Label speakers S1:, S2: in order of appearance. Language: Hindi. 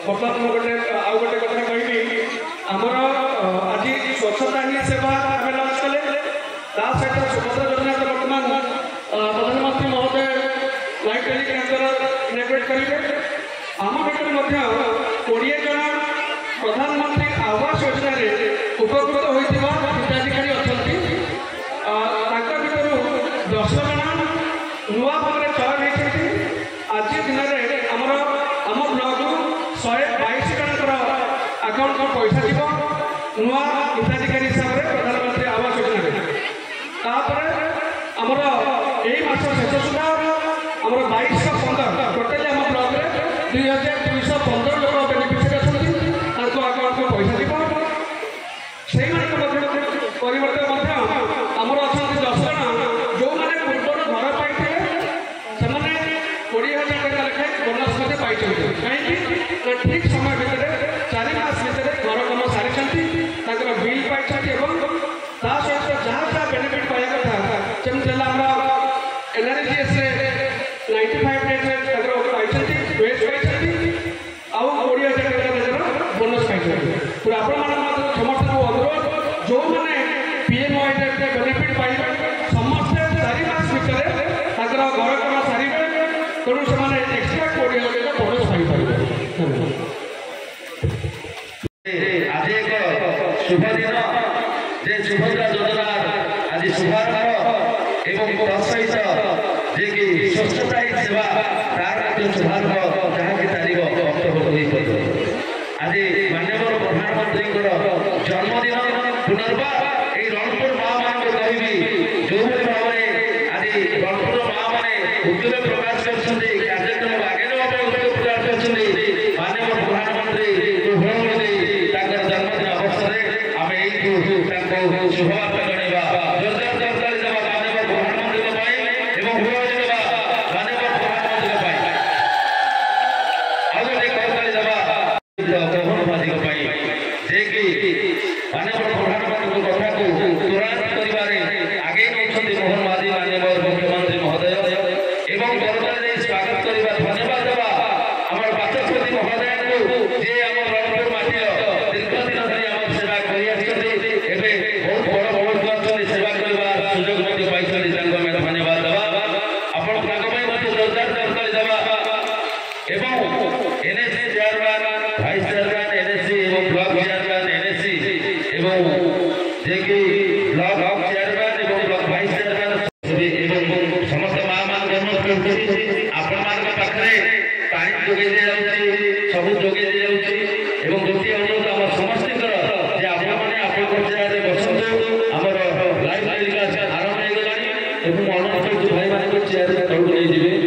S1: बर्तमान गोटे आउ गोटे कथा कहबी आमर आज स्वच्छता ही सेवा आम लॉन्च कले सहित सुभद्रा योजना बर्तमान प्रधानमंत्री महोदय लाइव टेलीग्राम द्वारा इनाग्रेट करेंगे आम भर 20 जन प्रधानमंत्री आवास योजना उपकृत होता हिताधिकारी अच्छा भर 10 जन नुआ भाव चयन होती आज दिन में आम ब्लक 122 जन आकाउंट में पैसा जीव नुआ हिताधिकारी हिसाब से प्रधानमंत्री आवास योजना आमर यही मास शेष सुधा आम 2215 टोटाली आम ब्लक में 2215 लोग बेनिफिशियरी अच्छा आकाउंट में पैसा जीव से परिवर्तन आमर अच्छा 10 जन जो मैंने पूर्व घर पाई से 20,000 टका लेखाएं बोनस पाई कहीं ठीक समय भितर 4 मास भितर घर कम सारी बिल पाई सहित जहाँ जहाँ बेनिफिट पाया कथा जमी एनआरजीएस 95 डेज पाई वेज पाई आउ 20,000 टका बोनस पाई पूरा आपण समस्त अनुरोध जो मैंने पीएमओ बेनिफिट पाइबे समस्ते 4 मास भितर घर कम सारे तेणु से एक्सट्रा 20,000 बोनस पाई
S2: आज एक शुभ दिन जे सुभद्रा योजना आज शुभारंभ एवं तत्सहित जे कि स्वच्छता ही सेवा तार शुभारंभ जहाँकि तारीख अक्टोबर 2 आज माननीय प्रधानमंत्री जन्मदिन पुनर्बार ये रणपुर माँ मान कहबी जो भाव में आज रणपुर माँ मैंने उद्योग प्रकाश कर कार्यक्रम आगे उद्योग प्रकाश कर माननीय प्रधानमंत्री जन्मदिन अवसर में आम यू शुभवार्ता जणवा जोरदार सरकारी देवा माननीय प्रधानमंत्री माननीय प्रधानमंत्री देवा मोहनवादी जे कि माननीय प्रधानमंत्री कथा को त्वरान्वित करिबारे आगे नौछंती मोहनवादी माननीय मुख्यमंत्री महोदय एवं करताली स्वागत करबा धन्यवाद देवा हमर बाचस्पति महोदय को जे हमर रणपुर माटी दीर्घ दिन धरि हमर सेवा करि आछथि एबे बहुत बड़ बहुत सेवा करबा सुयोग मध्ये पाइछथि तांको में धन्यवाद देवा आपण तांको में मध्ये जोरदार करताली देवा एवं NSC chairman vice chairman NSC एवं ब्लॉक चेयरमैन एनएससी एवं जे कि ब्लॉक चेयरमैन एवं ब्लॉक वाइस चेयरमैन एवं समस्त माँ मान जन्म आपण मान पाखे पानी जोगे दि जाउछि सब जोगे दि जाउछि एवं गोटे अनुरोध आम समस्त जे आपण माने आपण जगह बसंतु आमर लाइव टेलीकास्ट आरंभ हो गलानी एवं अनुरोध भाई मान चेयर तळु नहीं दिबे